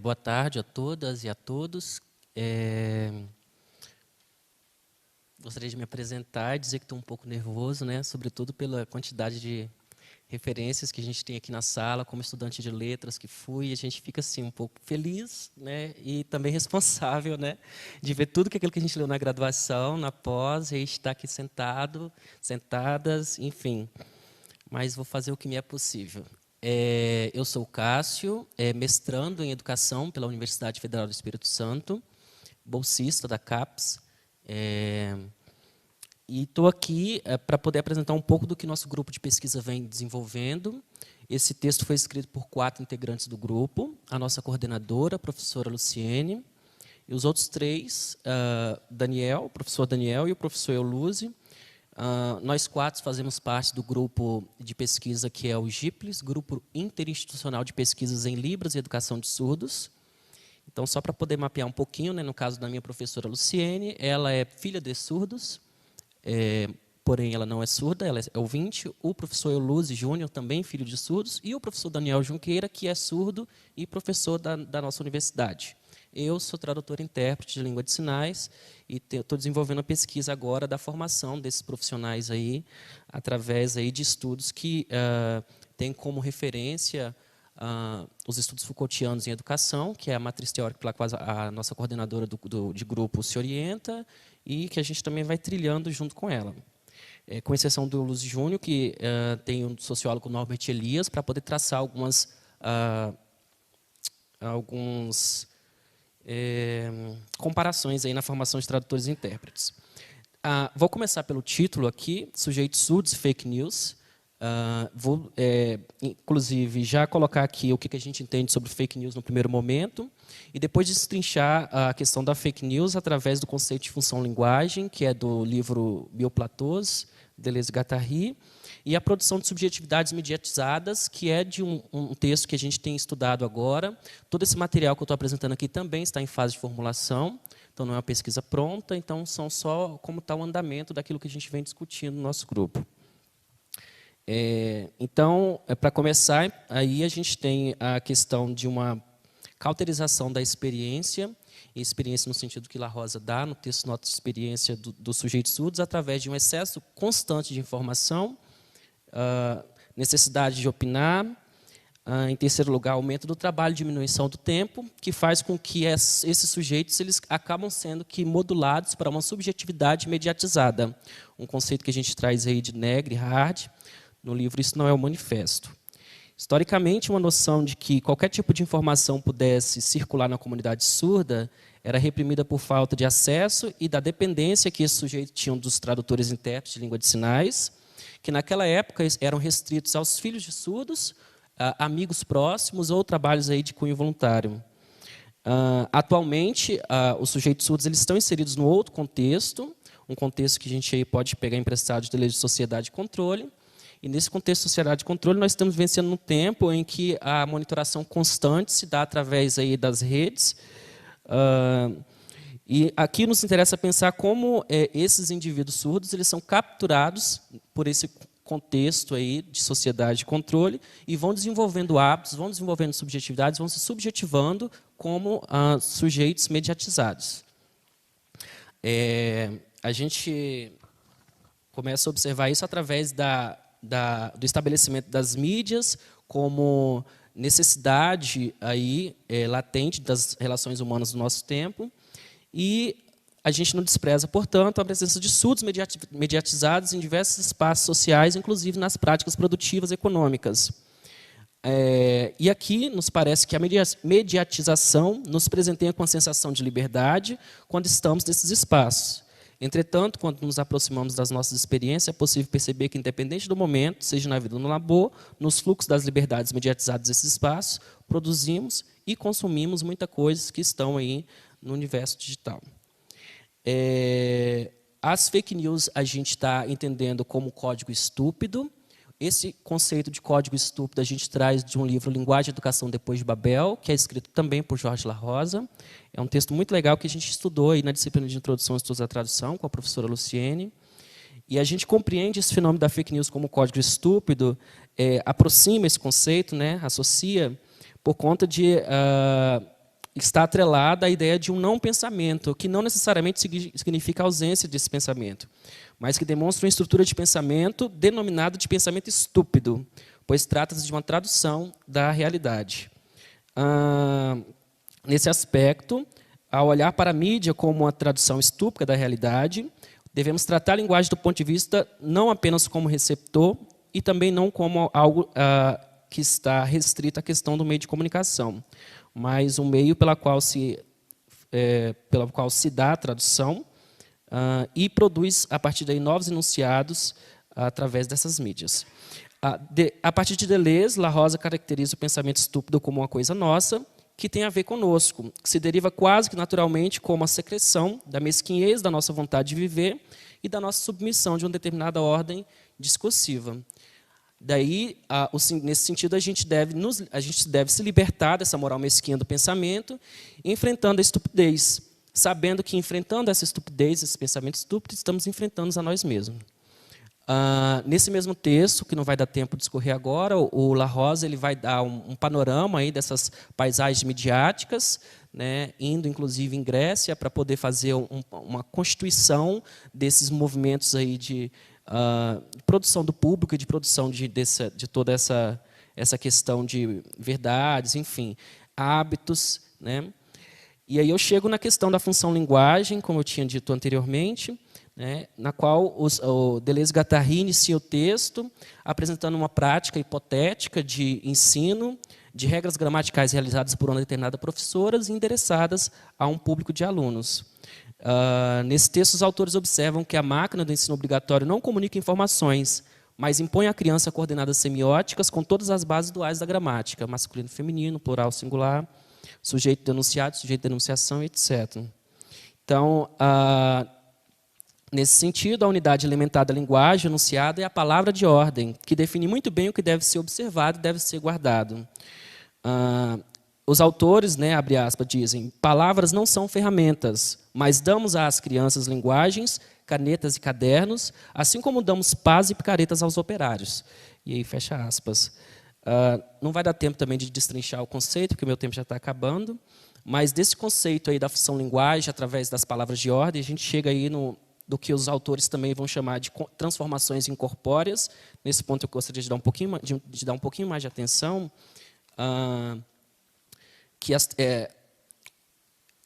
Boa tarde a todas e a todos. Gostaria de me apresentar e dizer que estou um pouco nervoso, né? Sobretudo pela quantidade de referências que a gente tem aqui na sala, como estudante de letras que fui, a gente fica assim um pouco feliz, né? E também responsável, né? De ver tudo aquilo que a gente leu na graduação, na pós, e a gente está aqui sentado, sentadas, enfim. Mas vou fazer o que me é possível. Eu sou o Cássio, mestrando em Educação pela Universidade Federal do Espírito Santo, bolsista da CAPES, e estou aqui para poder apresentar um pouco do que nosso grupo de pesquisa vem desenvolvendo. Esse texto foi escrito por 4 integrantes do grupo, a nossa coordenadora, a professora Luciene, e os outros 3, o professor Daniel e o professor Euluse. Nós 4 fazemos parte do grupo de pesquisa que é o GIPLES, Grupo Interinstitucional de Pesquisas em Libras e Educação de Surdos. Então, só para poder mapear um pouquinho, né, no caso da minha professora Luciene, ela é filha de surdos, porém ela não é surda, ela é ouvinte. O professor Euluse Júnior, também filho de surdos, e o professor Daniel Junqueira, que é surdo e professor da nossa universidade. Eu sou tradutor e intérprete de língua de sinais e estou desenvolvendo a pesquisa agora da formação desses profissionais aí, através aí de estudos que têm como referência os estudos Foucaultianos em educação, que é a matriz teórica pela qual a nossa coordenadora de grupo se orienta e que a gente também vai trilhando junto com ela. Com exceção do Luz Júnior, que tem um sociólogo Norbert Elias, para poder traçar comparações aí na formação de tradutores e intérpretes. Vou começar pelo título aqui, Sujeitos Surdos e Fake News. Vou, inclusive, já colocar aqui o que a gente entende sobre fake news no primeiro momento, e depois destrinchar a questão da fake news através do conceito de função-linguagem, que é do livro Bioplatôs, Deleuze-Guattari, e a produção de subjetividades mediatizadas, que é de um texto que a gente tem estudado agora. Todo esse material que eu estou apresentando aqui também está em fase de formulação, então não é uma pesquisa pronta, então são só como está o andamento daquilo que a gente vem discutindo no nosso grupo. Então, para começar, aí a gente tem a questão de uma cauterização da experiência, e experiência no sentido que La Rosa dá no texto Nota de Experiência dos Sujeitos Surdos, através de um excesso constante de informação, necessidade de opinar, em terceiro lugar, aumento do trabalho, diminuição do tempo, que faz com que esses sujeitos eles acabam sendo modulados para uma subjetividade mediatizada, um conceito que a gente traz aí de Negri e Hard, no livro Isso Não é o Manifesto. Historicamente, uma noção de que qualquer tipo de informação pudesse circular na comunidade surda era reprimida por falta de acesso e da dependência que esses sujeitos tinham dos tradutores e intérpretes de língua de sinais, que naquela época eram restritos aos filhos de surdos, amigos próximos ou trabalhos aí de cunho voluntário. Atualmente, os sujeitos surdos eles estão inseridos num outro contexto, um contexto que a gente aí pode pegar emprestado de lei de sociedade e controle. E, nesse contexto de sociedade de controle, nós estamos vencendo um tempo em que a monitoração constante se dá através aí das redes. E aqui nos interessa pensar como esses indivíduos surdos eles são capturados por esse contexto aí de sociedade de controle e vão desenvolvendo hábitos, vão desenvolvendo subjetividades, vão se subjetivando como sujeitos mediatizados. A gente começa a observar isso através do estabelecimento das mídias como necessidade aí, latente das relações humanas do nosso tempo, e a gente não despreza, portanto, a presença de surdos mediatizados em diversos espaços sociais, inclusive nas práticas produtivas econômicas. E aqui nos parece que a mediatização nos presenteia com a sensação de liberdade quando estamos nesses espaços. Entretanto, quando nos aproximamos das nossas experiências, é possível perceber que, independente do momento, seja na vida ou no labor, nos fluxos das liberdades mediatizadas desses espaços, produzimos e consumimos muita coisa que estão aí no universo digital. As fake news a gente está entendendo como código estúpido. Esse conceito de código estúpido a gente traz de um livro Linguagem e Educação Depois de Babel, que é escrito também por Jorge La Rosa. É um texto muito legal que a gente estudou aí na disciplina de Introdução aos Estudos da Tradução, com a professora Luciene. E a gente compreende esse fenômeno da fake news como código estúpido, aproxima esse conceito, né, associa, por conta de estar atrelada à ideia de um não pensamento, que não necessariamente significa ausência desse pensamento, mas que demonstra uma estrutura de pensamento denominada de pensamento estúpido, pois trata-se de uma tradução da realidade. Nesse aspecto, ao olhar para a mídia como uma tradução estúpida da realidade, devemos tratar a linguagem do ponto de vista não apenas como receptor e também não como algo que está restrito à questão do meio de comunicação, mas um meio pela qual se dá a tradução e produz, a partir daí, novos enunciados através dessas mídias. A partir de Deleuze, La Rosa caracteriza o pensamento estúpido como uma coisa nossa, que tem a ver conosco, que se deriva quase que naturalmente como a secreção da mesquinhez da nossa vontade de viver e da nossa submissão de uma determinada ordem discursiva. Daí, nesse sentido, a gente deve se libertar dessa moral mesquinha do pensamento, enfrentando a estupidez, sabendo que, enfrentando essa estupidez, esse pensamento estúpido, estamos enfrentando a nós mesmos. Nesse mesmo texto, que não vai dar tempo de discorrer agora, o La Rosa ele vai dar um panorama aí dessas paisagens midiáticas, né, indo, inclusive, em Grécia, para poder fazer uma constituição desses movimentos aí de produção do público e de produção de toda essa questão de verdades, enfim, hábitos. Né? E aí eu chego na questão da função linguagem, como eu tinha dito anteriormente, né, na qual o Deleuze-Guattari inicia o texto apresentando uma prática hipotética de ensino de regras gramaticais realizadas por uma determinada professora e endereçadas a um público de alunos. Nesse texto, os autores observam que a máquina do ensino obrigatório não comunica informações, mas impõe à criança coordenadas semióticas com todas as bases duais da gramática, masculino, feminino, plural, singular, sujeito denunciado, sujeito de denunciação, etc. Então, nesse sentido, a unidade elementar da linguagem enunciada é a palavra de ordem, que define muito bem o que deve ser observado e deve ser guardado. Os autores, né, abre aspas, dizem: palavras não são ferramentas, mas damos às crianças linguagens, canetas e cadernos, assim como damos pás e picaretas aos operários. E aí fecha aspas. Não vai dar tempo também de destrinchar o conceito, porque o meu tempo já está acabando, mas desse conceito aí da função linguagem, através das palavras de ordem, a gente chega aí do que os autores também vão chamar de transformações incorpóreas. Nesse ponto eu gostaria de dar um pouquinho mais de atenção, que a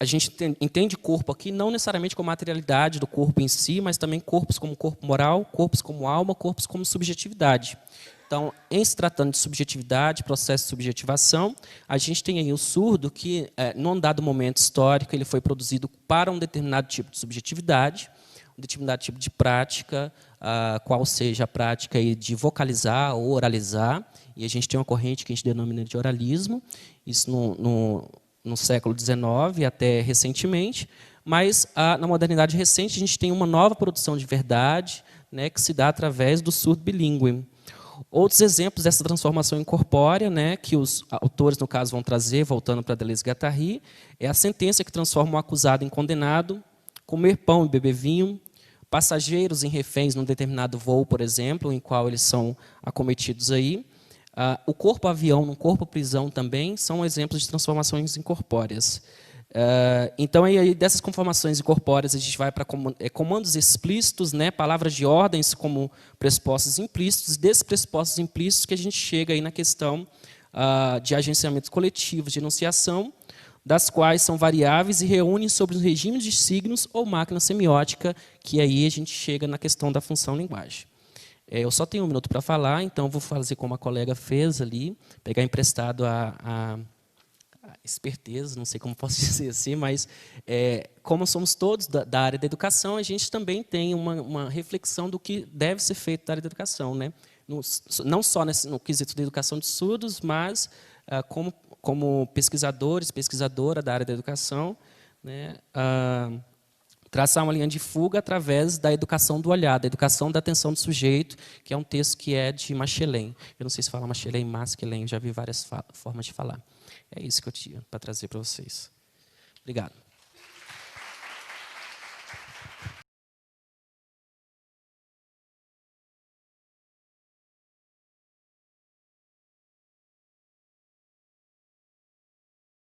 gente entende corpo aqui não necessariamente como materialidade do corpo em si, mas também corpos como corpo moral, corpos como alma, corpos como subjetividade. Então, em se tratando de subjetividade, processo de subjetivação, a gente tem aí o surdo que, num dado momento histórico, ele foi produzido para um determinado tipo de subjetividade, um determinado tipo de prática, qual seja a prática aí de vocalizar ou oralizar, e a gente tem uma corrente que a gente denomina de oralismo, isso no século XIX até recentemente, mas na modernidade recente a gente tem uma nova produção de verdade, né, que se dá através do surdo bilíngue. Outros exemplos dessa transformação incorpórea, né, que os autores, no caso, vão trazer, voltando para Deleuze-Guattari, é a sentença que transforma o acusado em condenado, comer pão e beber vinho, passageiros em reféns num determinado voo, por exemplo, em qual eles são acometidos aí. O corpo-avião, no corpo-prisão também, são exemplos de transformações incorpóreas. Então, aí, dessas conformações incorpóreas, a gente vai para comandos explícitos, né, palavras de ordens como pressupostos implícitos, e desses pressupostos implícitos que a gente chega aí na questão de agenciamentos coletivos de enunciação, das quais são variáveis e reúnem sobre os regimes de signos ou máquina semiótica, que aí a gente chega na questão da função linguagem. Eu só tenho um minuto para falar, então vou fazer como a colega fez ali, pegar emprestado a esperteza, não sei como posso dizer assim, mas como somos todos da área da educação, a gente também tem uma reflexão do que deve ser feito da área da educação, né? Não só no quesito da educação de surdos, mas como pesquisadores, pesquisadora da área da educação, né? Traçar uma linha de fuga através da educação do olhar, da educação da atenção do sujeito, que é um texto que é de Machelen. Eu não sei se fala Machelen, Maskelen, já vi várias formas de falar. É isso que eu tinha para trazer para vocês. Obrigado.